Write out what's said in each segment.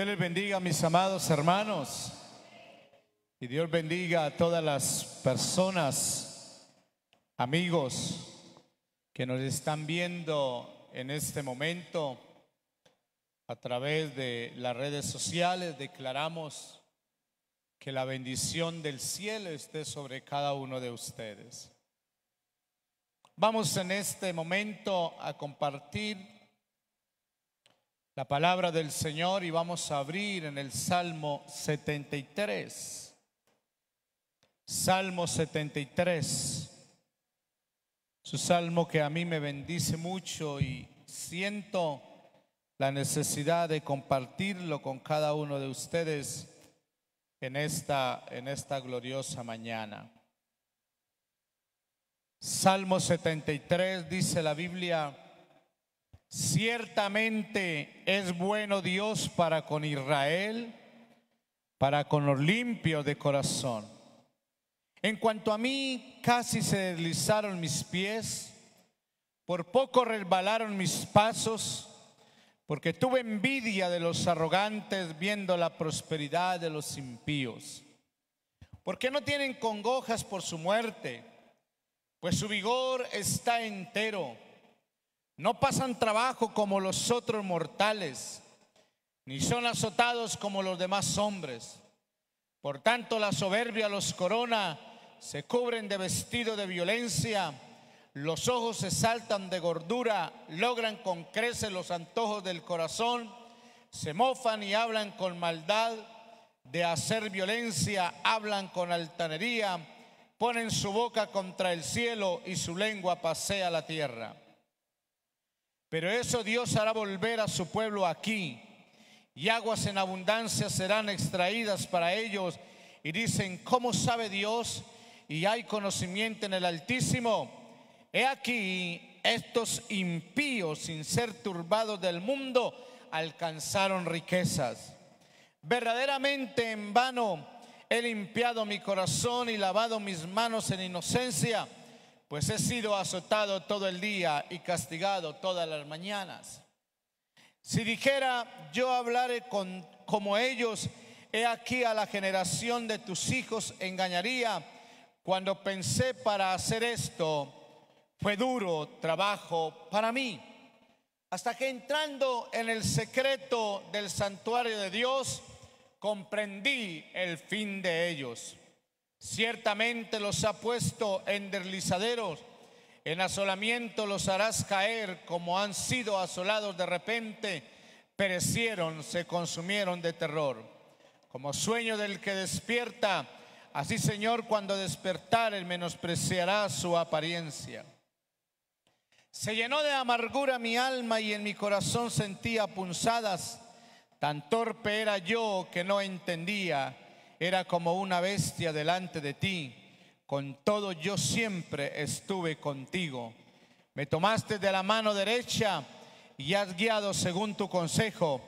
Dios les bendiga, mis amados hermanos, y Dios bendiga a todas las personas, amigos, que nos están viendo en este momento a través de las redes sociales. Declaramos que la bendición del cielo esté sobre cada uno de ustedes. Vamos en este momento a compartir la palabra del Señor y vamos a abrir en el Salmo 73. Salmo 73. Es un salmo que a mí me bendice mucho y siento la necesidad de compartirlo con cada uno de ustedes en esta gloriosa mañana. Salmo 73, dice la Biblia: ciertamente es bueno Dios para con Israel, para con los limpios de corazón. En cuanto a mí, casi se deslizaron mis pies, por poco resbalaron mis pasos, porque tuve envidia de los arrogantes viendo la prosperidad de los impíos. Porque no tienen congojas por su muerte, pues su vigor está entero. No pasan trabajo como los otros mortales, ni son azotados como los demás hombres. Por tanto, la soberbia los corona, se cubren de vestido de violencia, los ojos se saltan de gordura, logran con creces los antojos del corazón, se mofan y hablan con maldad, de hacer violencia hablan con altanería, ponen su boca contra el cielo y su lengua pasea la tierra. Pero eso Dios hará volver a su pueblo aquí, y aguas en abundancia serán extraídas para ellos. Y dicen: ¿cómo sabe Dios? Y hay conocimiento en el Altísimo. He aquí, estos impíos, sin ser turbados del mundo, alcanzaron riquezas. Verdaderamente en vano he limpiado mi corazón y lavado mis manos en inocencia, pues he sido azotado todo el día y castigado todas las mañanas. Si dijera: yo hablaré como ellos, he aquí a la generación de tus hijos engañaría. Cuando pensé para hacer esto, fue duro trabajo para mí. Hasta que entrando en el secreto del santuario de Dios, comprendí el fin de ellos. Ciertamente los ha puesto en deslizaderos, en asolamiento los harás caer, como han sido asolados de repente, perecieron, se consumieron de terror. Como sueño del que despierta, así, Señor, cuando despertare menospreciará su apariencia. Se llenó de amargura mi alma y en mi corazón sentía punzadas. Tan torpe era yo que no entendía, era como una bestia delante de ti. Con todo yo siempre estuve contigo. Me tomaste de la mano derecha y has guiado según tu consejo,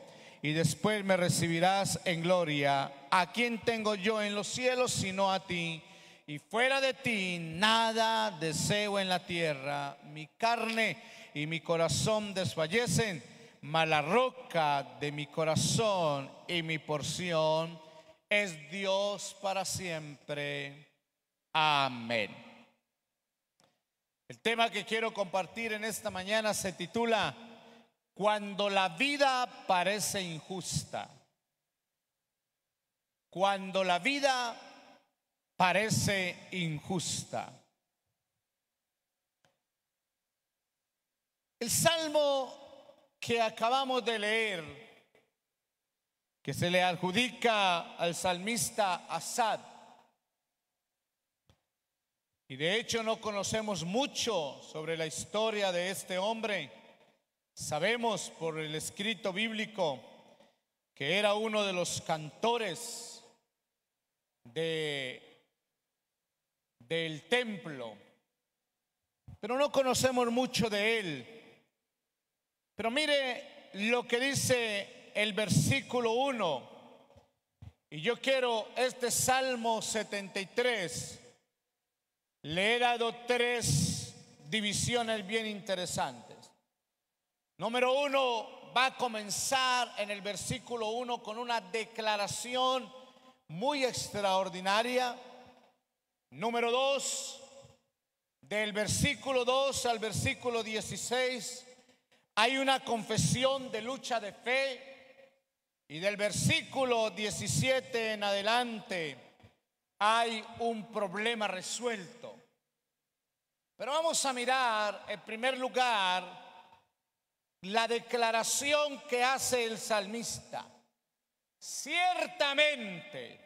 y después me recibirás en gloria. ¿A quién tengo yo en los cielos sino a ti? Y fuera de ti nada deseo en la tierra. Mi carne y mi corazón desfallecen, mas la roca de mi corazón y mi porción es Dios para siempre. Amén. El tema que quiero compartir en esta mañana se titula: cuando la vida parece injusta. Cuando la vida parece injusta. El salmo que acabamos de leer, que se le adjudica al salmista Asaf, y de hecho no conocemos mucho sobre la historia de este hombre. Sabemos por el escrito bíblico que era uno de los cantores del templo, pero no conocemos mucho de él. Pero mire lo que dice el versículo 1, y yo quiero este Salmo 73. Le he dado 3 divisiones bien interesantes. Número 1, va a comenzar en el versículo 1 con una declaración muy extraordinaria. Número 2, del versículo 2 al versículo 16, hay una confesión de lucha de fe. Y del versículo 17 en adelante hay un problema resuelto. Pero vamos a mirar en primer lugar la declaración que hace el salmista. Ciertamente,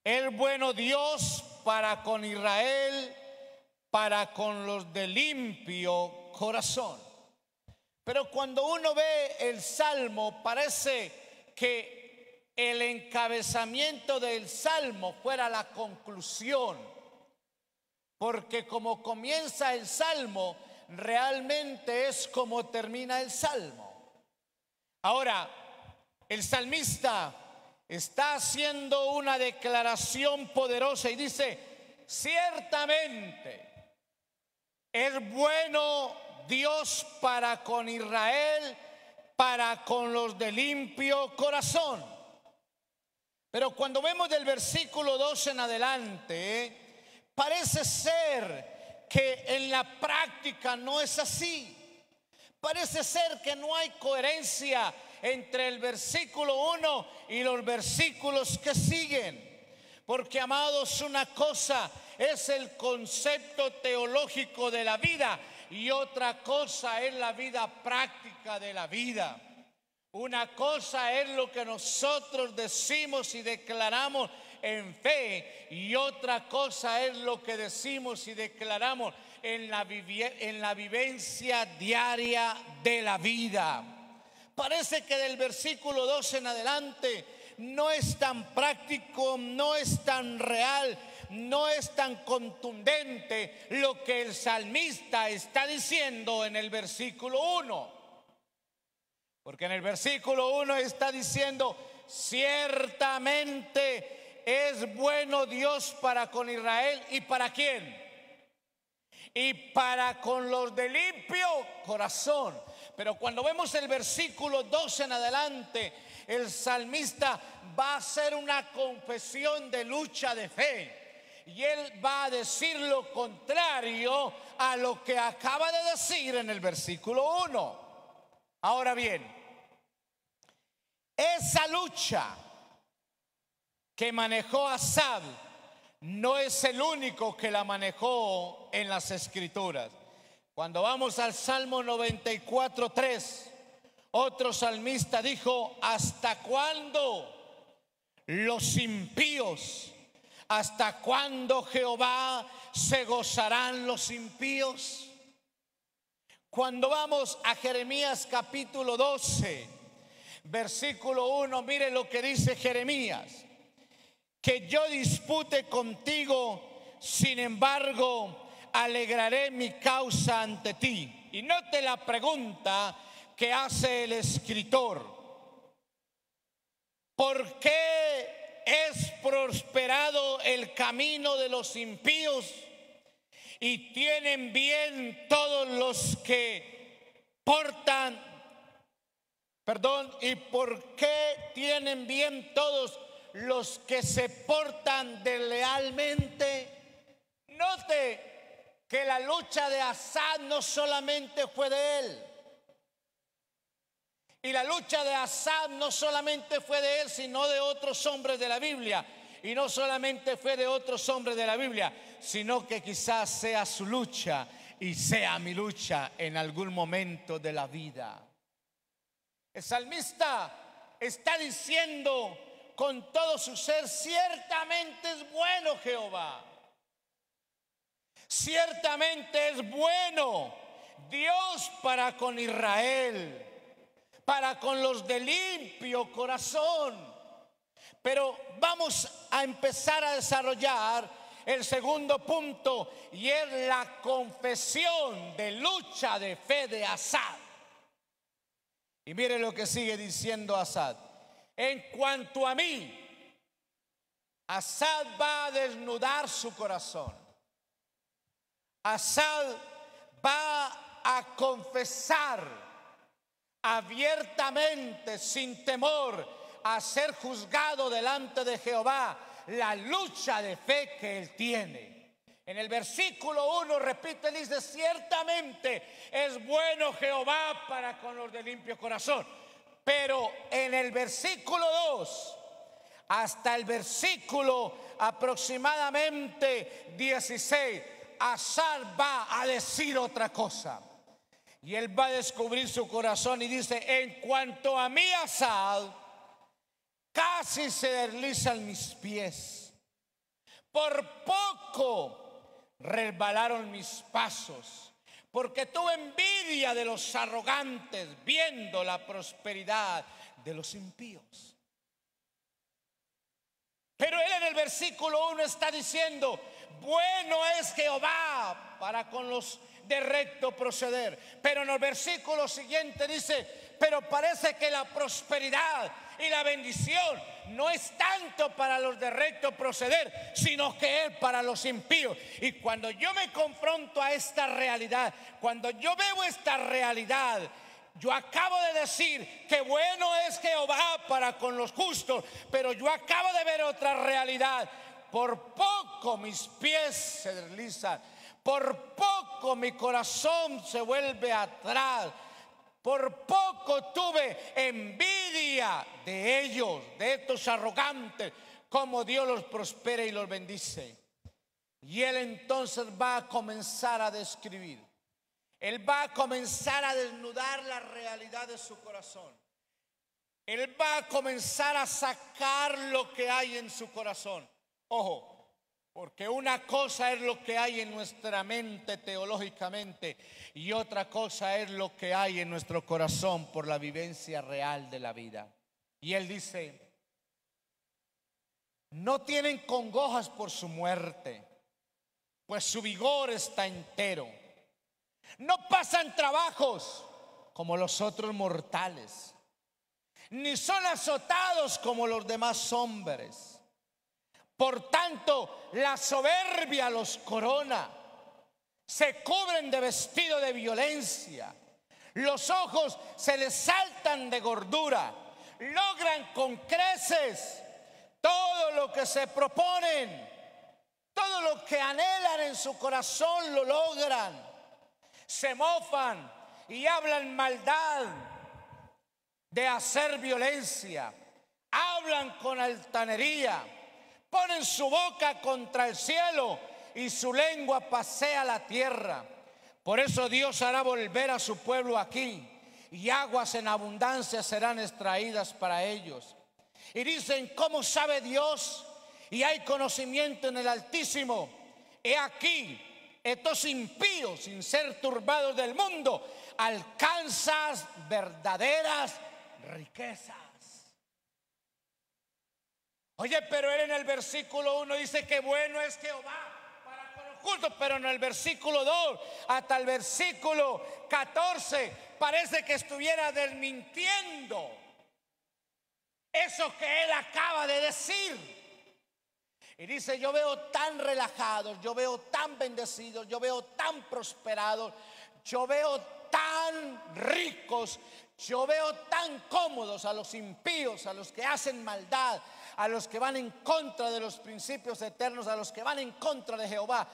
el bueno Dios para con Israel, para con los de limpio corazón. Pero cuando uno ve el salmo, parece que el encabezamiento del salmo fuera la conclusión, porque como comienza el salmo, realmente es como termina el salmo. Ahora, el salmista está haciendo una declaración poderosa y dice: ciertamente es bueno Dios para con Israel, para con los de limpio corazón. Pero cuando vemos del versículo 2 en adelante, parece ser que en la práctica no es así. Parece ser que no hay coherencia entre el versículo 1 y los versículos que siguen. Porque, amados, una cosa es el concepto teológico de la vida y otra cosa es la vida práctica de la vida. Una cosa es lo que nosotros decimos y declaramos en fe, y otra cosa es lo que decimos y declaramos en la vivencia diaria de la vida. Parece que del versículo 2 en adelante no es tan práctico, no es tan real, no es tan contundente lo que el salmista está diciendo en el versículo 1. Porque en el versículo 1 está diciendo: ciertamente es bueno Dios para con Israel. ¿Y para quién? Y para con los de limpio corazón. Pero cuando vemos el versículo 2 en adelante, el salmista va a hacer una confesión de lucha de fe. Y él va a decir lo contrario a lo que acaba de decir en el versículo 1. Ahora bien, esa lucha que manejó Asaf no es el único que la manejó en las Escrituras. Cuando vamos al Salmo 94:3, otro salmista dijo: ¿hasta cuándo los impíos? ¿Hasta cuándo, Jehová, se gozarán los impíos? Cuando vamos a Jeremías capítulo 12, versículo 1, mire lo que dice Jeremías: que yo dispute contigo, sin embargo alegraré mi causa ante ti. Y note la pregunta que hace el escritor: ¿por qué es prosperado el camino de los impíos y tienen bien todos los que portan, y por qué tienen bien todos los que se portan deslealmente? Note que la lucha de Asaf no solamente fue de él. Y la lucha de Asaf no solamente fue de él, sino de otros hombres de la Biblia. Y no solamente fue de otros hombres de la Biblia, sino que quizás sea su lucha y sea mi lucha en algún momento de la vida. El salmista está diciendo con todo su ser: ciertamente es bueno Jehová. Ciertamente es bueno Dios para con Israel, para con los de limpio corazón. Pero vamos a empezar a desarrollar el segundo punto, y es la confesión de lucha de fe de Asaf. Y mire lo que sigue diciendo Asaf: en cuanto a mí, Asaf va a desnudar su corazón. Asaf va a confesar abiertamente, sin temor, a ser juzgado delante de Jehová la lucha de fe que él tiene. En el versículo 1 repite, dice: ciertamente es bueno Jehová para con los de limpio corazón. Pero en el versículo 2 hasta el versículo aproximadamente 16, Asaf va a decir otra cosa. Y él va a descubrir su corazón y dice: en cuanto a mí, Asaf, casi se deslizan mis pies. Por poco resbalaron mis pasos, porque tuve envidia de los arrogantes, viendo la prosperidad de los impíos. Pero él en el versículo 1 está diciendo: bueno es Jehová para con los de recto proceder. Pero en el versículo siguiente dice: pero parece que la prosperidad y la bendición no es tanto para los de recto proceder, sino que es para los impíos. Y cuando yo me confronto a esta realidad, cuando yo veo esta realidad, yo acabo de decir que bueno es Jehová para con los justos, pero yo acabo de ver otra realidad. Por poco mis pies se deslizan, por poco mi corazón se vuelve atrás, por poco tuve envidia de ellos, de estos arrogantes, como Dios los prospera y los bendice. Y él entonces va a comenzar a describir. Él va a comenzar a desnudar la realidad de su corazón. Él va a comenzar a sacar lo que hay en su corazón. Ojo, porque una cosa es lo que hay en nuestra mente teológicamente y otra cosa es lo que hay en nuestro corazón por la vivencia real de la vida. Y él dice: no tienen congojas por su muerte, pues su vigor está entero. No pasan trabajos como los otros mortales, ni son azotados como los demás hombres. Por tanto, la soberbia los corona, se cubren de vestido de violencia, los ojos se les saltan de gordura, logran con creces todo lo que se proponen, todo lo que anhelan en su corazón lo logran. Se mofan y hablan maldad de hacer violencia, hablan con altanería, ponen su boca contra el cielo y su lengua pasea la tierra. Por eso Dios hará volver a su pueblo aquí, y aguas en abundancia serán extraídas para ellos. Y dicen: ¿cómo sabe Dios? Y hay conocimiento en el Altísimo. He aquí, estos impíos, sin ser turbados del mundo, alcanzas verdaderas riquezas. Oye, pero él en el versículo 1 dice que bueno es Jehová para con los justos, pero en el versículo 2 hasta el versículo 14 parece que estuviera desmintiendo eso que él acaba de decir. Y dice: yo veo tan relajados, yo veo tan bendecidos, yo veo tan prosperados, yo veo tan ricos, yo veo tan cómodos a los impíos, a los que hacen maldad, a los que van en contra de los principios eternos, a los que van en contra de Jehová,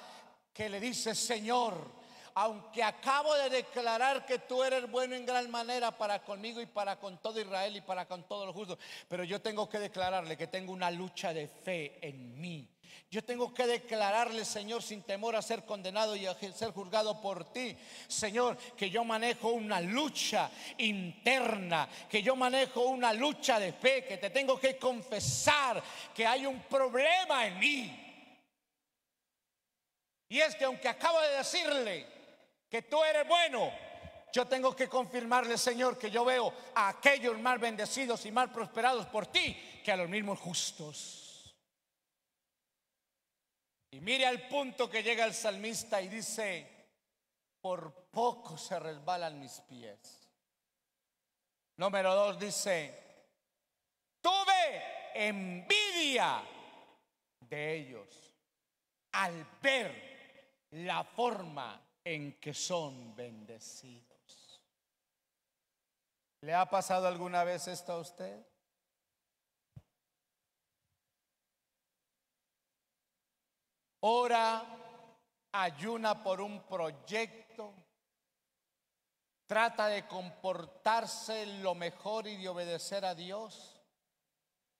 que le dice: Señor, aunque acabo de declarar que tú eres bueno en gran manera para conmigo y para con todo Israel y para con todos los justos, pero yo tengo que declararle que tengo una lucha de fe en mí. Yo tengo que declararle, Señor, sin temor a ser condenado y a ser juzgado por ti, Señor, que yo manejo una lucha interna, que yo manejo una lucha de fe, que te tengo que confesar que hay un problema en mí. Y es que aunque acabo de decirle que tú eres bueno, yo tengo que confirmarle, Señor, que yo veo a aquellos más bendecidos y más prosperados por ti que a los mismos justos. Y mire al punto que llega el salmista y dice: por poco se resbalan mis pies. Número 2 dice: tuve envidia de ellos al ver la forma en que son bendecidos. ¿Le ha pasado alguna vez esto a usted? Ora, ayuna por un proyecto, trata de comportarse lo mejor y de obedecer a Dios.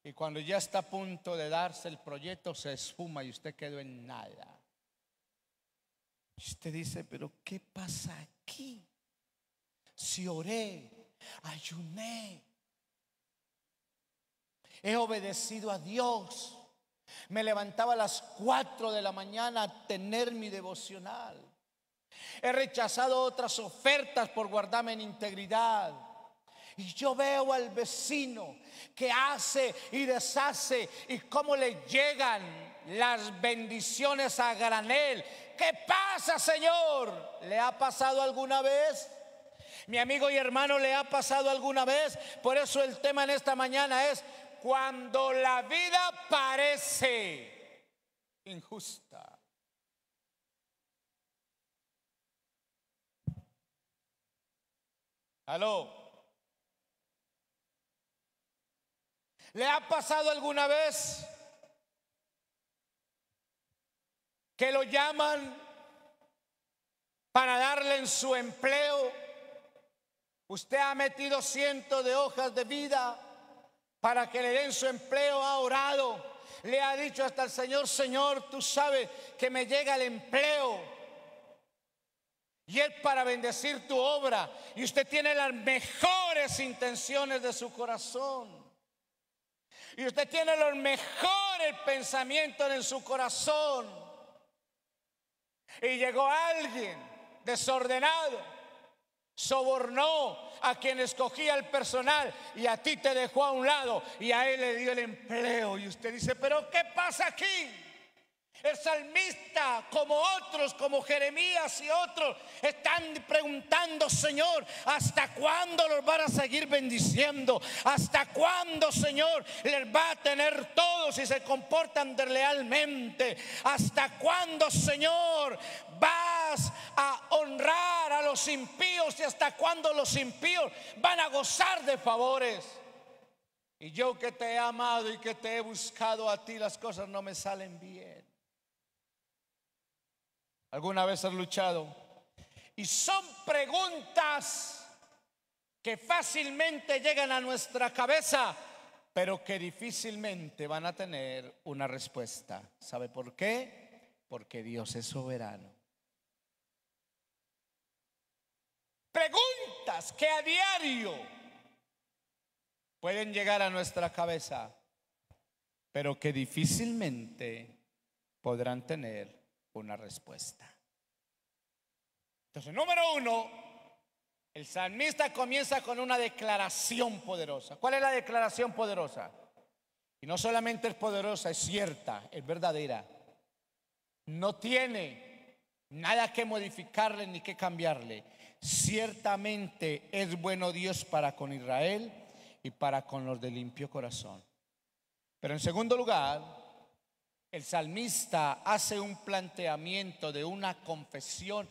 Y cuando ya está a punto de darse el proyecto, se esfuma y usted quedó en nada. Y usted dice, pero ¿qué pasa aquí? Si oré, ayuné, he obedecido a Dios, me levantaba a las 4 de la mañana a tener mi devocional, he rechazado otras ofertas por guardarme en integridad. Y yo veo al vecino que hace y deshace y cómo le llegan las bendiciones a granel. ¿Qué pasa, Señor? ¿Le ha pasado alguna vez? Mi amigo y hermano, ¿le ha pasado alguna vez? Por eso el tema en esta mañana es: cuando la vida parece injusta. ¿Aló? ¿Le ha pasado alguna vez que lo llaman para darle en su empleo? Usted ha metido cientos de hojas de vida para que le den su empleo, ha orado, le ha dicho hasta el Señor: Señor, tú sabes que me llega el empleo, y es para bendecir tu obra, y usted tiene las mejores intenciones de su corazón, y usted tiene los mejores pensamientos en su corazón, y llegó alguien desordenado, sobornó a quien escogía el personal y a ti te dejó a un lado y a él le dio el empleo. Y usted dice: pero ¿qué pasa aquí? El salmista, como otros, como Jeremías y otros, están preguntando: Señor, ¿hasta cuándo los van a seguir bendiciendo? ¿Hasta cuándo, Señor, les va a tener todo si se comportan deslealmente? ¿Hasta cuándo, Señor, vas a honrar a los impíos? ¿Y hasta cuándo los impíos van a gozar de favores? Y yo, que te he amado y que te he buscado a ti, las cosas no me salen bien. ¿Alguna vez has luchado? Y son preguntas que fácilmente llegan a nuestra cabeza, pero que difícilmente van a tener una respuesta. ¿Sabe por qué? Porque Dios es soberano. Preguntas que a diario pueden llegar a nuestra cabeza, pero que difícilmente podrán tener una respuesta. Entonces, número uno, el salmista comienza con una declaración poderosa. ¿Cuál es la declaración poderosa? Y no solamente es poderosa, es cierta, es verdadera. No tiene nada que modificarle ni que cambiarle. Ciertamente es bueno Dios para con Israel y para con los de limpio corazón. Pero en segundo lugar, el salmista hace un planteamiento de una confesión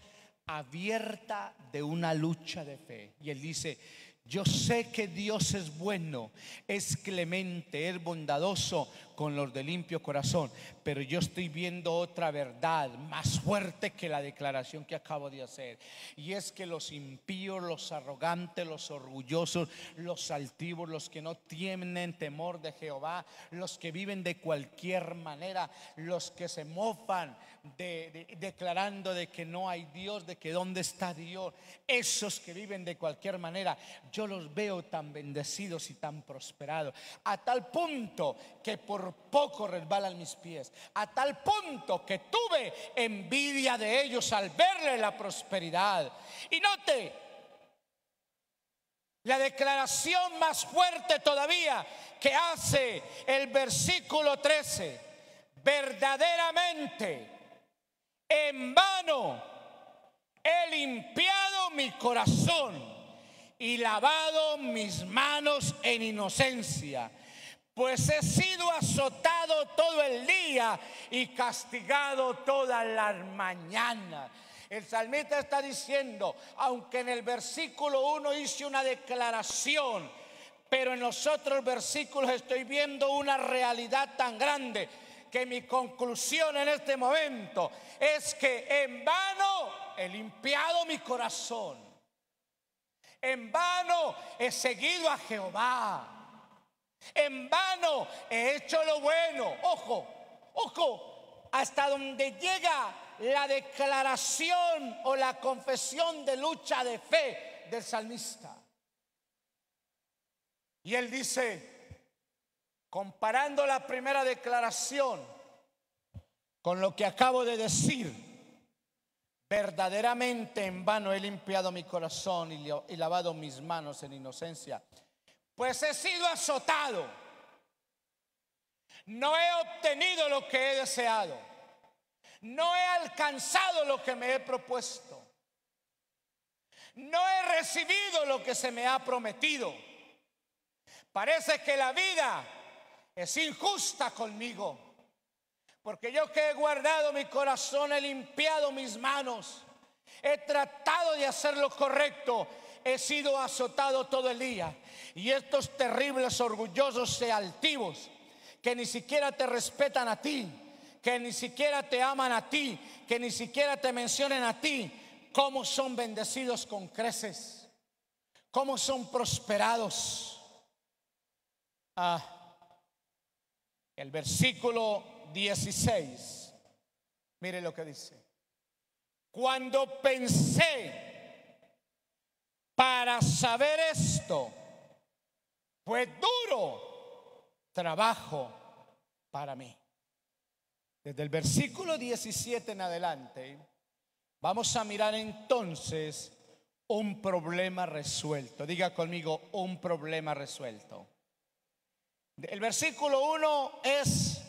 abierta de una lucha de fe. Y él dice: yo sé que Dios es bueno, es clemente, es bondadoso con los de limpio corazón, pero yo estoy viendo otra verdad más fuerte que la declaración que acabo de hacer, y es que los impíos, los arrogantes, los orgullosos, los altivos, los que no tienen temor de Jehová, los que viven de cualquier manera, los que se mofan declarando de que no hay Dios, de que dónde está Dios, esos que viven de cualquier manera, yo los veo tan bendecidos y tan prosperados, a tal punto que por poco resbalan mis pies, a tal punto que tuve envidia de ellos al verle la prosperidad. Y note la declaración más fuerte todavía que hace el versículo 13: verdaderamente en vano he limpiado mi corazón y lavado mis manos en inocencia, pues he sido azotado todo el día y castigado todas las mañanas. El salmista está diciendo, aunque en el versículo 1 hice una declaración, pero en los otros versículos estoy viendo una realidad tan grande que mi conclusión en este momento es que en vano he limpiado mi corazón. En vano he seguido a Jehová. En vano he hecho lo bueno. Ojo, hasta donde llega la declaración o la confesión de lucha de fe del salmista. Y él dice, comparando la primera declaración con lo que acabo de decir, verdaderamente en vano he limpiado mi corazón y lavado mis manos en inocencia, pues he sido azotado, no he obtenido lo que he deseado, no he alcanzado lo que me he propuesto, no he recibido lo que se me ha prometido. Parece que la vida es injusta conmigo, porque yo que he guardado mi corazón, he limpiado mis manos, he tratado de hacer lo correcto, he sido azotado todo el día. Y estos terribles orgullosos y altivos que ni siquiera te respetan a ti, que ni siquiera te aman a ti, que ni siquiera te mencionen a ti, cómo son bendecidos con creces, cómo son prosperados. El versículo 16, mire lo que dice: cuando pensé para saber esto, fue duro trabajo para mí. Desde el versículo 17 en adelante vamos a mirar entonces un problema resuelto. Diga conmigo, un problema resuelto. El versículo 1 es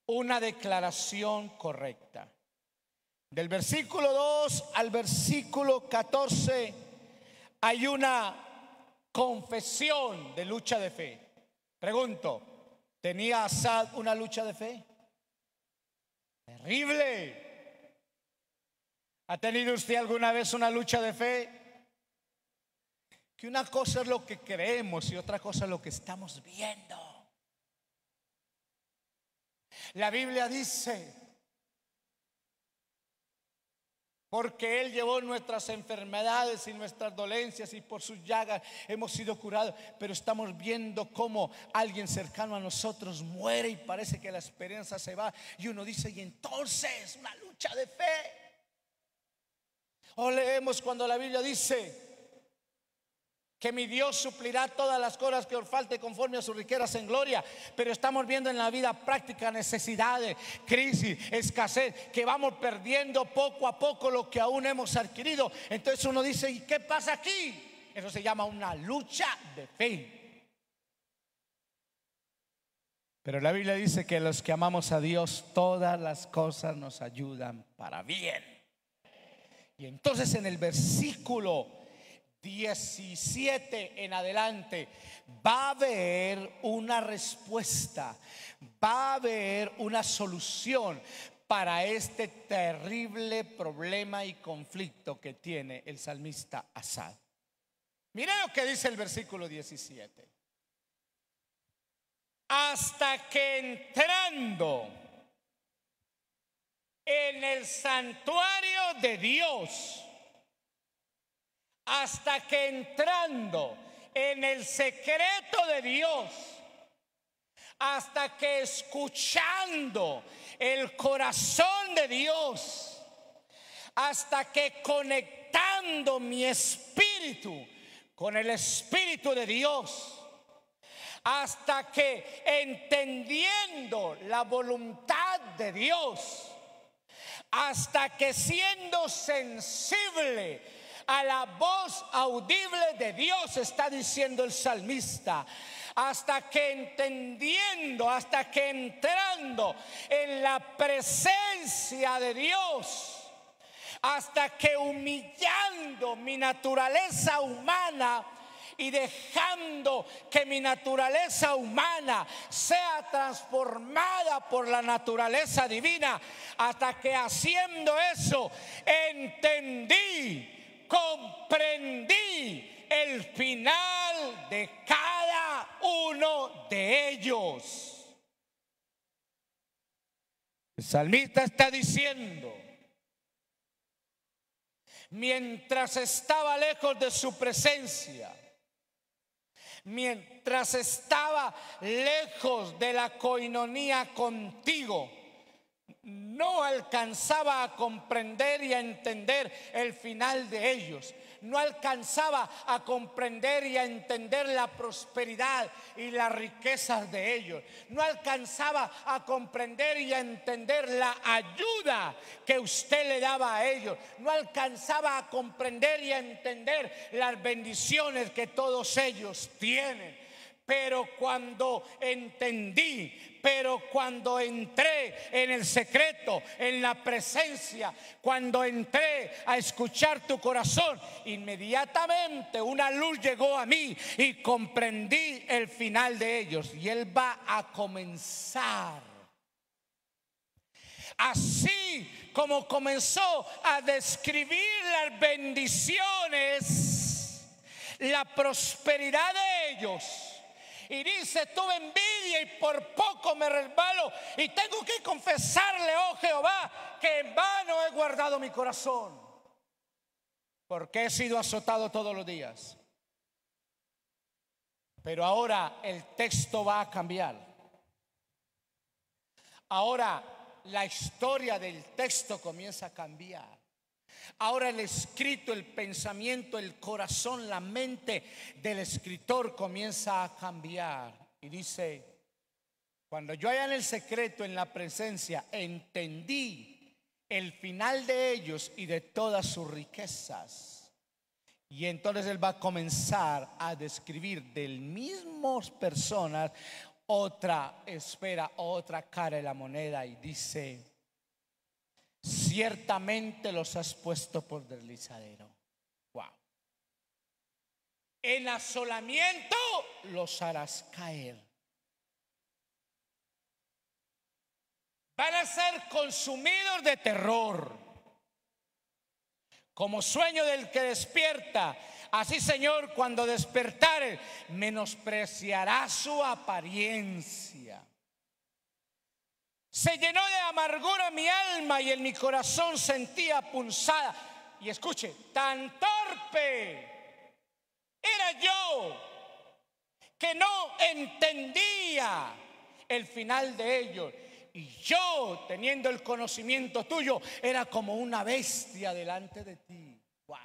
una declaración correcta. Del versículo 2 al versículo 14 hay una confesión de lucha de fe. Pregunto, ¿tenía Asad una lucha de fe? Terrible. ¿Ha tenido usted alguna vez una lucha de fe? Que una cosa es lo que creemos y otra cosa es lo que estamos viendo. La Biblia dice, porque Él llevó nuestras enfermedades y nuestras dolencias y por sus llagas hemos sido curados. Pero estamos viendo cómo alguien cercano a nosotros muere y parece que la esperanza se va. Y uno dice, y entonces una lucha de fe. O leemos cuando la Biblia dice que mi Dios suplirá todas las cosas que os falte conforme a sus riquezas en gloria. Pero estamos viendo en la vida práctica necesidades, crisis, escasez, que vamos perdiendo poco a poco lo que aún hemos adquirido. Entonces uno dice, ¿y qué pasa aquí? Eso se llama una lucha de fe. Pero la Biblia dice que los que amamos a Dios, todas las cosas nos ayudan para bien. Y entonces en el versículo 17 en adelante va a haber una respuesta, va a haber una solución para este terrible problema y conflicto que tiene el salmista Asad. Mire lo que dice el versículo 17. Hasta que entrando en el santuario de Dios, hasta que entrando en el secreto de Dios, hasta que escuchando el corazón de Dios, hasta que conectando mi espíritu con el Espíritu de Dios, hasta que entendiendo la voluntad de Dios, hasta que siendo sensible a la voz audible de Dios, está diciendo el salmista, hasta que entendiendo, hasta que entrando en la presencia de Dios, hasta que humillando mi naturaleza humana y dejando que mi naturaleza humana sea transformada por la naturaleza divina, hasta que haciendo eso entendí, comprendí el final de cada uno de ellos. El salmista está diciendo: mientras estaba lejos de su presencia, mientras estaba lejos de la coinonía contigo, no alcanzaba a comprender y a entender el final de ellos. No alcanzaba a comprender y a entender la prosperidad y las riquezas de ellos. No alcanzaba a comprender y a entender la ayuda que usted le daba a ellos. No alcanzaba a comprender y a entender las bendiciones que todos ellos tienen. Pero cuando entendí, pero cuando entré en el secreto, en la presencia, cuando entré a escuchar tu corazón, inmediatamente una luz llegó a mí y comprendí el final de ellos. Y Él va a comenzar, así como comenzó a describir las bendiciones, la prosperidad de ellos. Y dice: tuve envidia y por poco me resbalo, y tengo que confesarle, oh Jehová, que en vano he guardado mi corazón, porque he sido azotado todos los días. Pero ahora el texto va a cambiar. Ahora la historia del texto comienza a cambiar. Ahora el escrito, el pensamiento, el corazón, la mente del escritor comienza a cambiar. Y dice: cuando yo allá en el secreto, en la presencia, entendí el final de ellos y de todas sus riquezas. Y entonces Él va a comenzar a describir del mismos personas otra esfera, otra cara de la moneda. Y dice: ciertamente los has puesto por deslizadero. Wow. En asolamiento los harás caer. Van a ser consumidos de terror, como sueño del que despierta. Así, Señor, cuando despertare, menospreciará su apariencia. Se llenó de amargura mi alma y en mi corazón sentía punzada. Y escuche: tan torpe era yo que no entendía el final de ellos. Y yo, teniendo el conocimiento tuyo, era como una bestia delante de ti. Wow.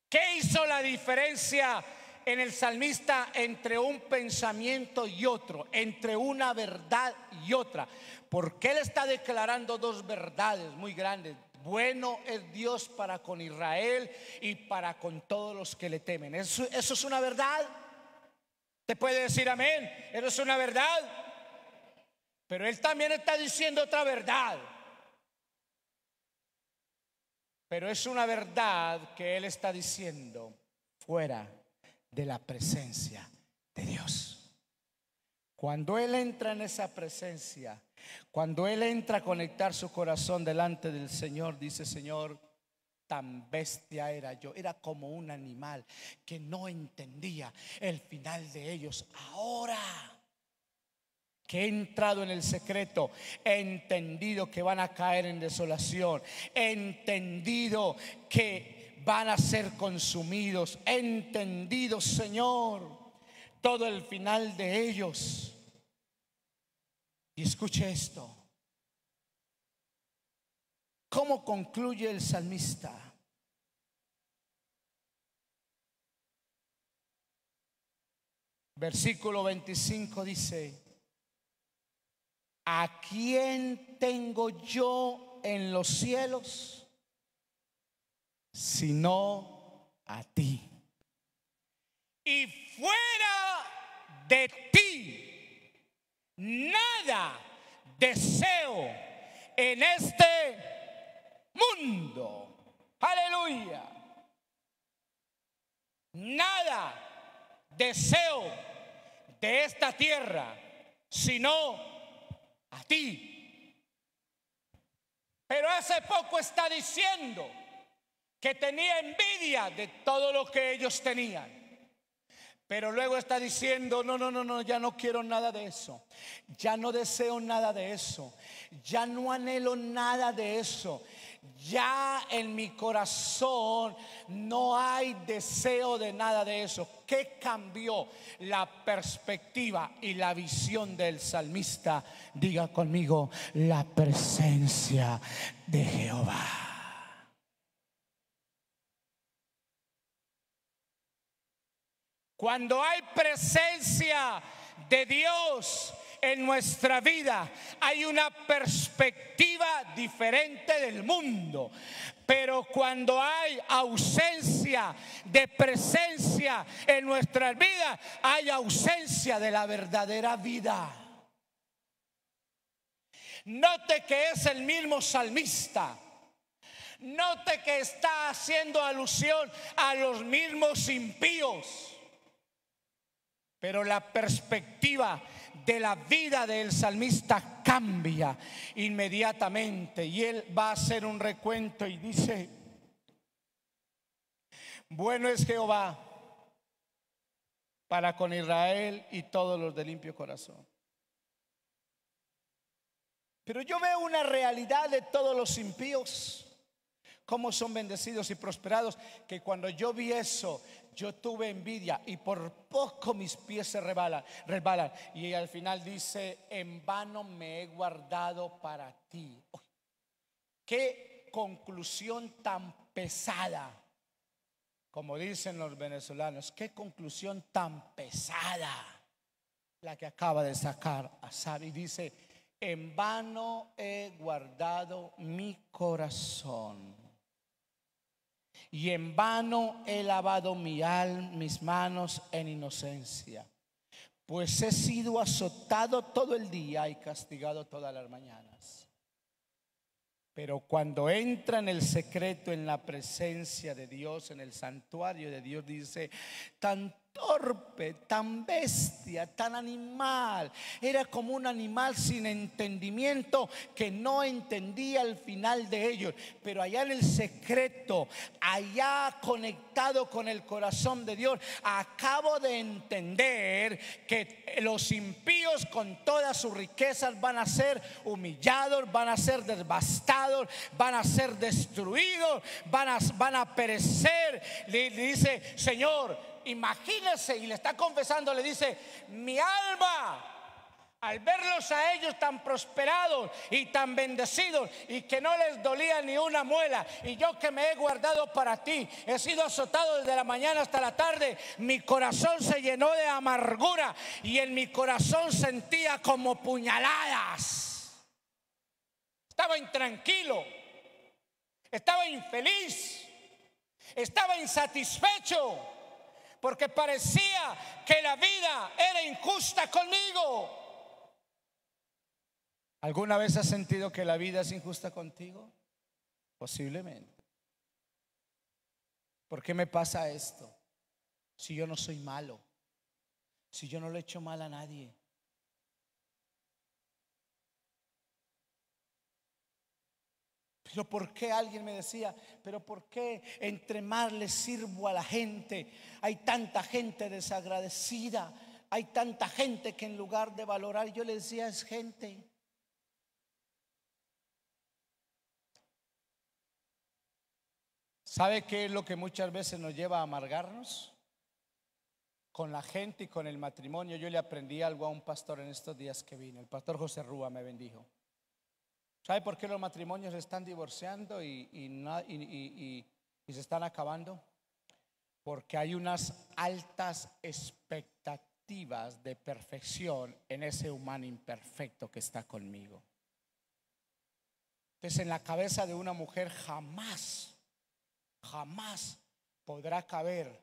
¿Qué hizo la diferencia en el salmista entre un pensamiento y otro, entre una verdad y otra? Porque Él está declarando dos verdades muy grandes. Bueno es Dios para con Israel y para con todos los que le temen. Eso es una verdad. ¿Te puede decir amén? Eso es una verdad. Pero Él también está diciendo otra verdad. Pero es una verdad que Él está diciendo fuera de la presencia de Dios. Cuando Él entra en esa presencia, cuando Él entra a conectar su corazón delante del Señor, dice: Señor, tan bestia era yo, era como un animal que no entendía el final de ellos. Ahora que he entrado en el secreto, he entendido que van a caer en desolación, he entendido que van a ser consumidos, he entendido, Señor, todo el final de ellos. Y escuche esto: ¿cómo concluye el salmista? Versículo 25 dice: ¿a quién tengo yo en los cielos sino a ti? Y fuera de ti nada deseo en este mundo. Aleluya. nada deseo de esta tierra, sino a ti. Pero hace poco está diciendo que tenía envidia de todo lo que ellos tenían. Pero luego está diciendo, no, ya no quiero nada de eso. Ya no deseo nada de eso. Ya no anhelo nada de eso. Ya en mi corazón no hay deseo de nada de eso. ¿Qué cambió? La perspectiva y la visión del salmista. Diga conmigo, la presencia de Jehová. Cuando hay presencia de Dios en nuestra vida, hay una perspectiva diferente del mundo. Pero cuando hay ausencia de presencia en nuestras vidas, hay ausencia de la verdadera vida. Note que es el mismo salmista. Note que está haciendo alusión a los mismos impíos. Pero la perspectiva de la vida del salmista cambia inmediatamente. Y él va a hacer un recuento y dice: bueno es Jehová para con Israel y todos los de limpio corazón. Pero yo veo una realidad de todos los impíos, cómo son bendecidos y prosperados, que cuando yo vi eso, yo tuve envidia y por poco mis pies se resbalan. Y al final dice: en vano me he guardado para ti. Qué conclusión tan pesada, como dicen los venezolanos. Qué conclusión tan pesada la que acaba de sacar Asaf. Y dice: en vano he guardado mi corazón, y en vano he lavado mis manos en inocencia, pues he sido azotado todo el día y castigado todas las mañanas. Pero cuando entra en el secreto, en la presencia de Dios, en el santuario de Dios, dice: tan torpe, tan bestia, tan animal. Era como un animal sin entendimiento que no entendía el final de ellos. Pero allá en el secreto, allá conectado con el corazón de Dios, acabo de entender que los impíos con todas sus riquezas van a ser humillados, van a ser devastados, van a ser destruidos, van a perecer. Le dice: Señor, imagínese, y le está confesando, le dice: mi alma, al verlos a ellos tan prosperados y tan bendecidos, y que no les dolía ni una muela, y yo que me he guardado para ti, he sido azotado desde la mañana hasta la tarde, mi corazón se llenó de amargura y en mi corazón sentía como puñaladas. Estaba intranquilo, estaba infeliz, estaba insatisfecho, porque parecía que la vida era injusta conmigo. ¿Alguna vez has sentido que la vida es injusta contigo? Posiblemente. ¿Por qué me pasa esto? Si yo no soy malo, si yo no le he hecho mal a nadie. Pero ¿por qué? Alguien me decía: pero ¿por qué entre más le sirvo a la gente, hay tanta gente desagradecida, hay tanta gente que en lugar de valorar? Yo le decía: es gente. ¿Sabe qué es lo que muchas veces nos lleva a amargarnos? Con la gente y con el matrimonio. Yo le aprendí algo a un pastor en estos días que vino. El pastor José Rúa me bendijo. ¿Sabe por qué los matrimonios se están divorciando y se están acabando? Porque hay unas altas expectativas de perfección en ese humano imperfecto que está conmigo. Entonces, en la cabeza de una mujer jamás podrá caber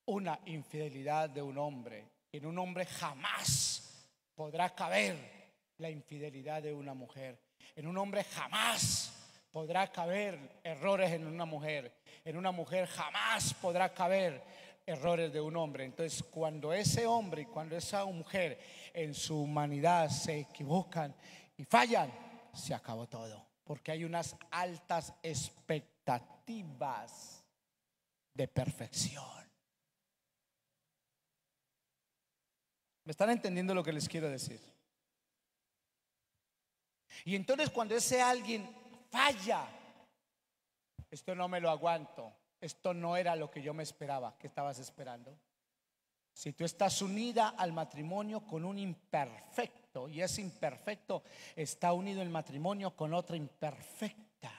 una infidelidad de un hombre. En un hombre jamás podrá caber la infidelidad de una mujer. En un hombre jamás podrá caber errores en una mujer. en una mujer jamás podrá caber errores de un hombre. Entonces, cuando ese hombre y cuando esa mujer en su humanidad se equivocan y fallan, se acabó todo, porque hay unas altas expectativas de perfección. ¿Me están entendiendo lo que les quiero decir? Y entonces cuando ese alguien falla, esto no me lo aguanto, esto no era lo que yo me esperaba. ¿Qué estabas esperando? Si tú estás unida al matrimonio con un imperfecto y ese imperfecto está unido el matrimonio con otra imperfecta,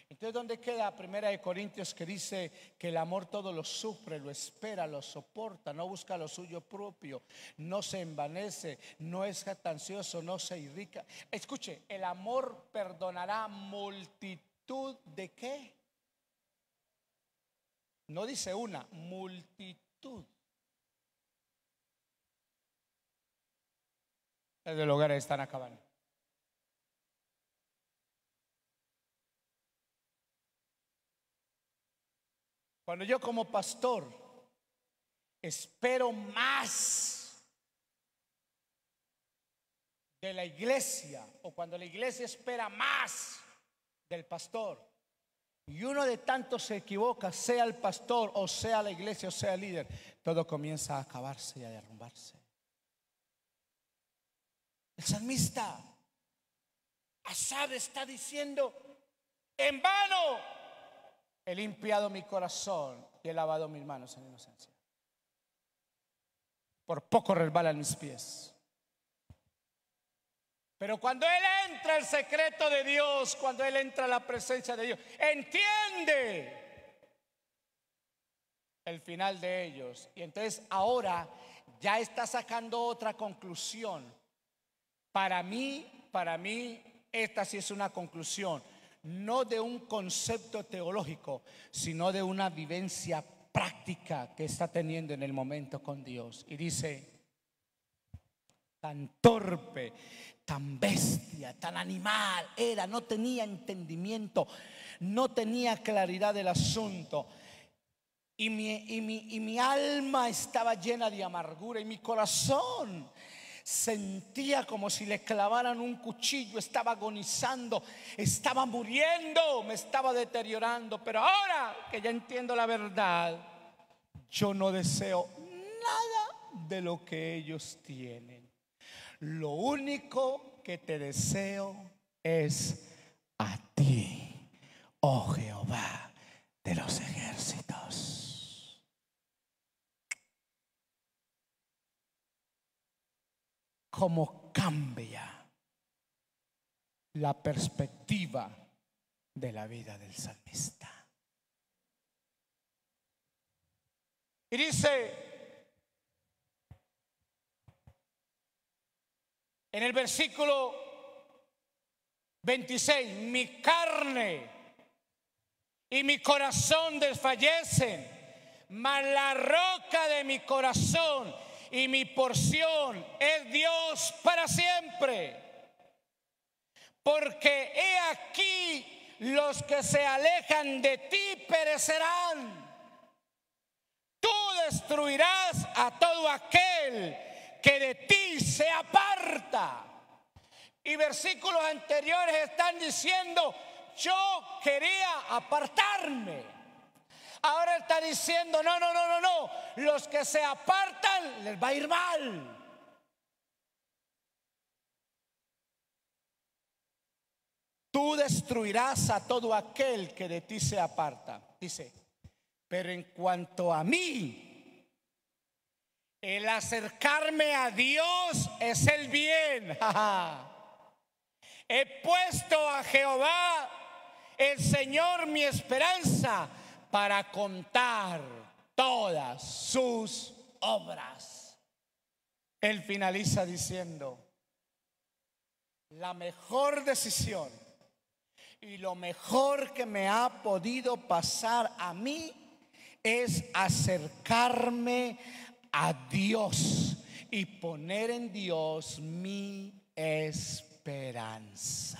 entonces ¿dónde queda 1 Corintios que dice que el amor todo lo sufre, lo espera, lo soporta, no busca lo suyo propio, no se envanece, no es jactancioso, no se irrita? Escuche, el amor perdonará multitud de ¿qué? No dice una, multitud. Desde lugares están acabando. Cuando yo como pastor espero más de la iglesia, o cuando la iglesia espera más del pastor, y uno de tantos se equivoca, sea el pastor o sea la iglesia o sea el líder, todo comienza a acabarse y a derrumbarse. El salmista Asaf está diciendo: en vano he limpiado mi corazón y he lavado mis manos en inocencia. Por poco resbalan mis pies. Pero cuando él entra al secreto de Dios, cuando él entra a la presencia de Dios, entiende el final de ellos. Y entonces ahora ya está sacando otra conclusión. Para mí, esta sí es una conclusión, no de un concepto teológico, sino de una vivencia práctica que está teniendo en el momento con Dios. Y dice: tan torpe, tan bestia, tan animal era, no tenía entendimiento, no tenía claridad del asunto. Y mi alma estaba llena de amargura y mi corazón sentía como si le clavaran un cuchillo. Estaba agonizando, estaba muriendo, me estaba deteriorando. Pero ahora que ya entiendo la verdad, yo no deseo nada de lo que ellos tienen. Lo único que te deseo es a ti, oh Jehová de los ejércitos. Cómo cambia la perspectiva de la vida del salmista. Y dice en el versículo 26: mi carne y mi corazón desfallecen, mas la roca de mi corazón y mi porción es Dios para siempre. Porque he aquí, los que se alejan de ti perecerán. Tú destruirás a todo aquel que de ti se aparta. Y versículos anteriores están diciendo: yo quería apartarme. Ahora está diciendo: no, los que se apartan les va a ir mal. Tú destruirás a todo aquel que de ti se aparta. Dice: pero en cuanto a mí, el acercarme a Dios es el bien. He puesto a Jehová, el Señor, mi esperanza, para contar todas sus obras. Él finaliza diciendo: la mejor decisión y lo mejor que me ha podido pasar a mí es acercarme a Dios y poner en Dios mi esperanza.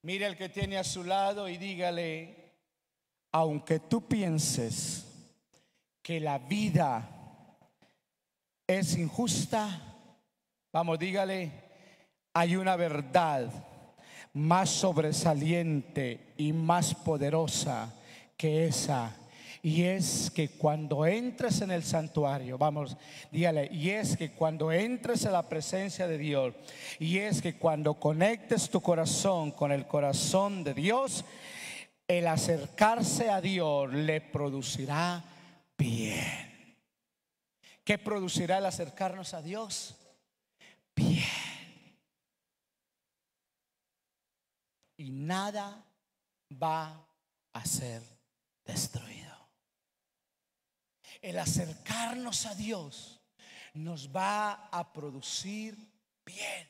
Mire al que tiene a su lado y dígale: aunque tú pienses que la vida es injusta, vamos, dígale, hay una verdad más sobresaliente y más poderosa que esa. Y es que cuando entres en el santuario, vamos, dígale, y es que cuando entres a la presencia de Dios, y es que cuando conectes tu corazón con el corazón de Dios, el acercarse a Dios le producirá bien. ¿Qué producirá el acercarnos a Dios? Bien. Y nada va a ser destruido. El acercarnos a Dios nos va a producir bien.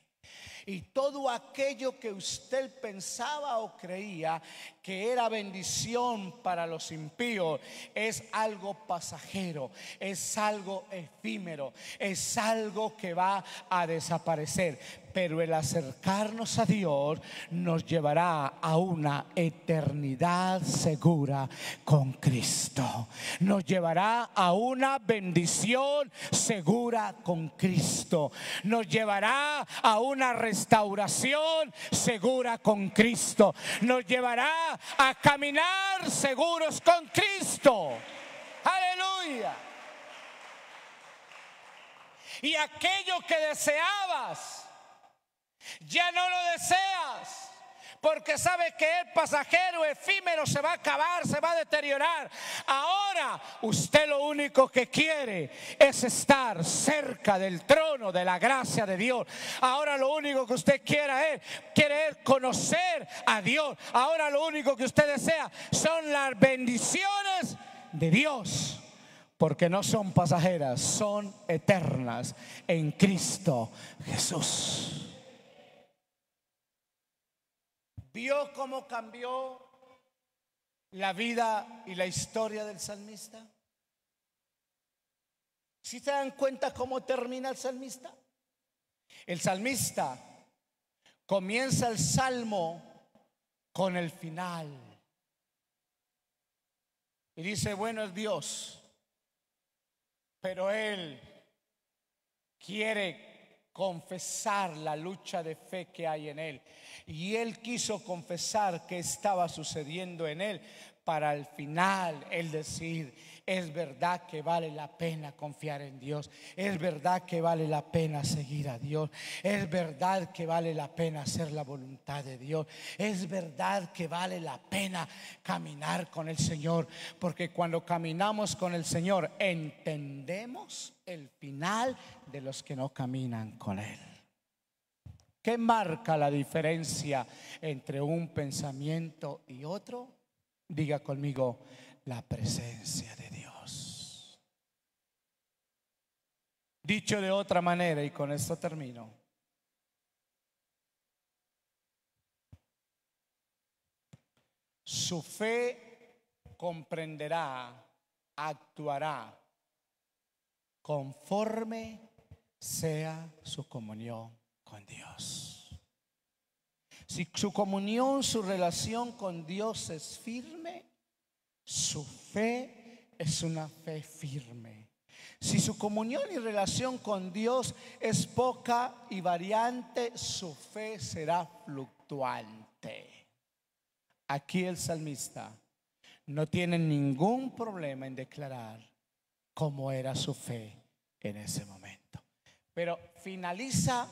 Y todo aquello que usted pensaba o creía que era bendición para los impíos es algo pasajero, es algo efímero, es algo que va a desaparecer. Pero el acercarnos a Dios nos llevará a una eternidad segura con Cristo. Nos llevará a una bendición segura con Cristo. Nos llevará a una restauración segura con Cristo. Nos llevará a caminar seguros con Cristo. Aleluya. Y aquello que deseabas, ya no lo deseas, porque sabes que es pasajero, efímero, se va a acabar, se va a deteriorar. Ahora usted lo único que quiere es estar cerca del trono de la gracia de Dios. Ahora lo único que usted quiere es conocer a Dios. Ahora lo único que usted desea son las bendiciones de Dios, porque no son pasajeras, son eternas en Cristo Jesús. ¿Vio cómo cambió la vida y la historia del salmista? ¿Sí se dan cuenta cómo termina el salmista? El salmista comienza el salmo con el final y dice: bueno es Dios, pero él quiere confesar la lucha de fe que hay en él. Y él quiso confesar qué estaba sucediendo en él, para al final él decir: es verdad que vale la pena confiar en Dios, es verdad que vale la pena seguir a Dios, es verdad que vale la pena hacer la voluntad de Dios, es verdad que vale la pena caminar con el Señor, porque cuando caminamos con el Señor entendemos el final de los que no caminan con Él. ¿Qué marca la diferencia entre un pensamiento y otro? Diga conmigo: la presencia de Dios. Dicho de otra manera, y con esto termino, su fe comprenderá, actuará conforme sea su comunión con Dios. Si su comunión, su relación con Dios es firme, su fe es una fe firme. Si su comunión y relación con Dios es poca y variante, su fe será fluctuante. Aquí el salmista no tiene ningún problema en declarar cómo era su fe en ese momento. Pero finaliza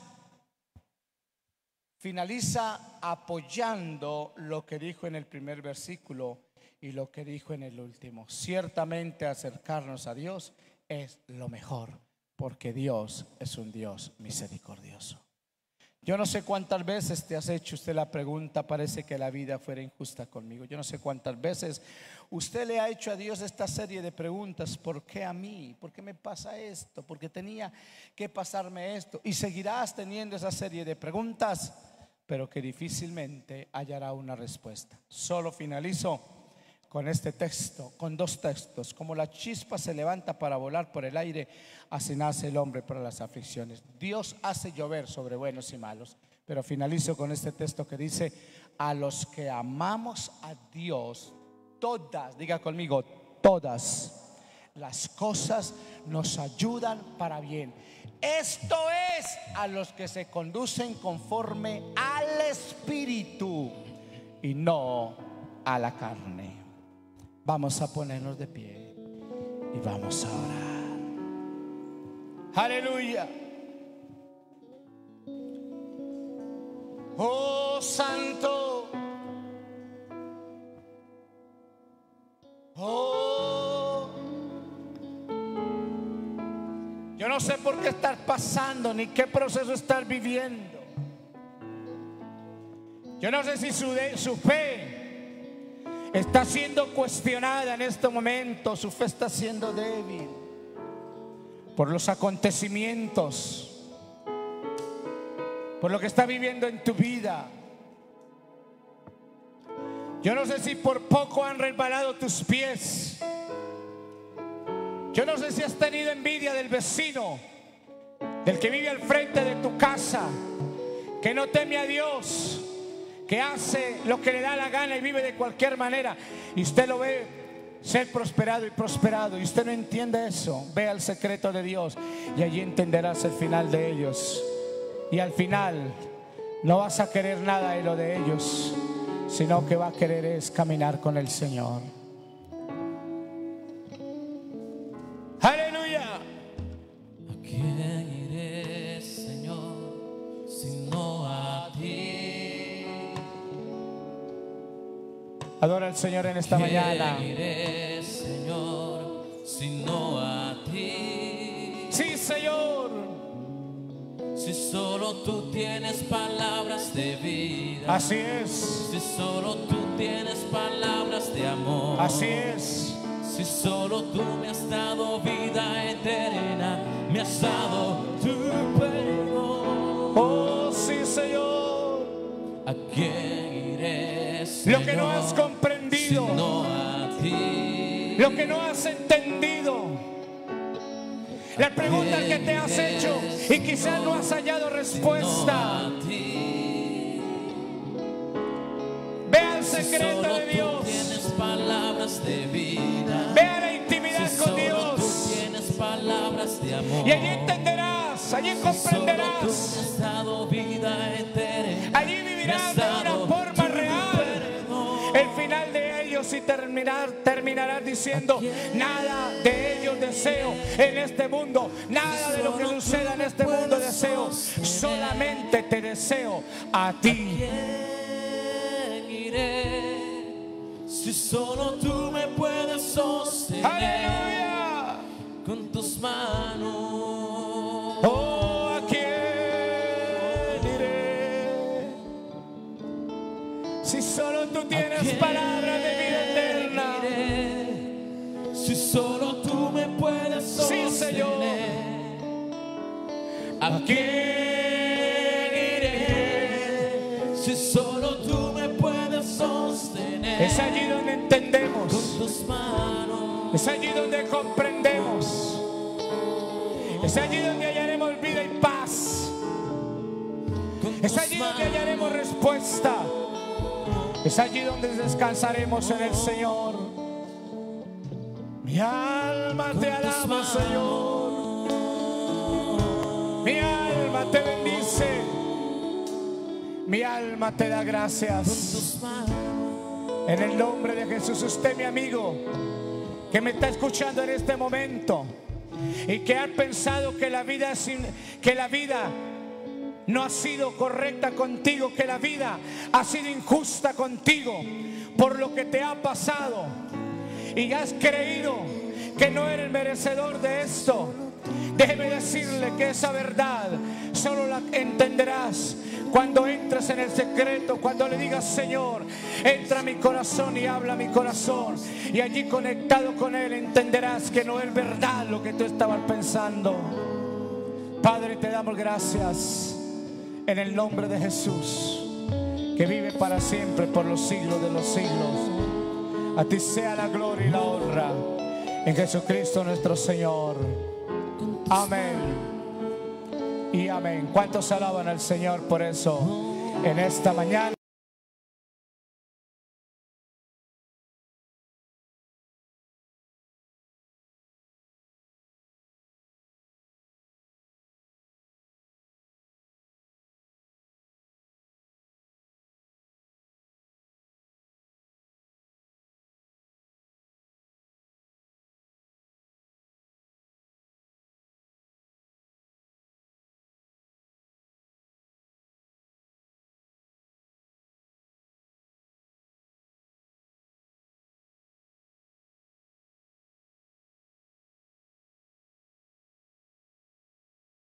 apoyando lo que dijo en el primer versículo y lo que dijo en el último. Ciertamente acercarnos a Dios es lo mejor, porque Dios es un Dios misericordioso. Yo no sé cuántas veces te has hecho usted la pregunta: parece que la vida fuera injusta conmigo. Yo no sé cuántas veces usted le ha hecho a Dios esta serie de preguntas: ¿por qué a mí? ¿Por qué me pasa esto? ¿Por qué tenía que pasarme esto? Y seguirás teniendo esa serie de preguntas, pero que difícilmente hallará una respuesta. Solo finalizo con este texto, con dos textos. Como la chispa se levanta para volar por el aire, así nace el hombre para las aflicciones. Dios hace llover sobre buenos y malos. Pero finalizo con este texto que dice: a los que amamos a Dios, todas, diga conmigo, todas las cosas nos ayudan para bien. Esto es a los que se conducen conforme al Espíritu y no a la carne. Vamos a ponernos de pie y vamos a orar. Aleluya. Oh Santo, oh, yo no sé por qué estás pasando ni qué proceso estás viviendo. Yo no sé si su fe está siendo cuestionada en este momento. Su fe está siendo débil por los acontecimientos, por lo que está viviendo en tu vida. Yo no sé si por poco han resbalado tus pies. Yo no sé si has tenido envidia del vecino, del que vive al frente de tu casa, que no teme a Dios, que hace lo que le da la gana y vive de cualquier manera, y usted lo ve ser prosperado y prosperado, y usted no entiende eso. Ve al secreto de Dios y allí entenderás el final de ellos. Y al final no vas a querer nada de lo de ellos, sino que va a querer es caminar con el Señor. Aleluya. ¿A quién iré, Señor, sino a ti? Adora al Señor en esta mañana. ¿A quién iré, Señor, sino a ti? Sí, Señor. Si solo tú tienes palabras de vida. Así es. Si solo tú tienes palabras de amor. Así es. Si solo tú me has dado vida eterna, me has dado tu perdón. Oh, sí, Señor. ¿A quién iré, Señor, lo que no has comprendido, sino a ti? Lo que no has entendido, las preguntas que te has hecho y quizás no has hallado respuesta. Ve al secreto de Dios. Tienes palabras de vida. Ve a la intimidad con Dios. Tú tienes palabras de amor. Y allí entenderás, allí comprenderás. Allí vivirás de una forma real el final de ellos y terminarás diciendo: nada de ellos deseo en este mundo, nada de lo que suceda en este mundo deseo, solamente te deseo a ti. Si solo tú me puedes sostener. ¡Aleluya! Con tus manos. Oh, ¿a quién iré? Si solo tú tienes palabras de vida eterna. Si solo tú me puedes sostener. Sí, Señor. ¿A quién iré? Si solo tú me puedes sostener. Es allí donde entendemos. Con tus manos. Es allí donde comprendemos. Es allí donde hallaremos vida y paz. Es allí donde hallaremos respuesta. Es allí donde descansaremos en el Señor. Mi alma te alaba, Señor. Mi alma te bendice. Mi alma te da gracias. En el nombre de Jesús. Usted, mi amigo, que me está escuchando en este momento y que ha pensado que la vida no ha sido correcta contigo, que la vida ha sido injusta contigo por lo que te ha pasado, y has creído que no eres merecedor de esto, déjeme decirle que esa verdad solo la entenderás cuando entres en el secreto, cuando le digas: Señor, entra a mi corazón y habla a mi corazón. Y allí, conectado con Él, entenderás que no es verdad lo que tú estabas pensando. Padre, te damos gracias en el nombre de Jesús, que vive para siempre por los siglos de los siglos. A ti sea la gloria y la honra en Jesucristo nuestro Señor. Amén y amén. ¿Cuántos alaban al Señor por eso en esta mañana?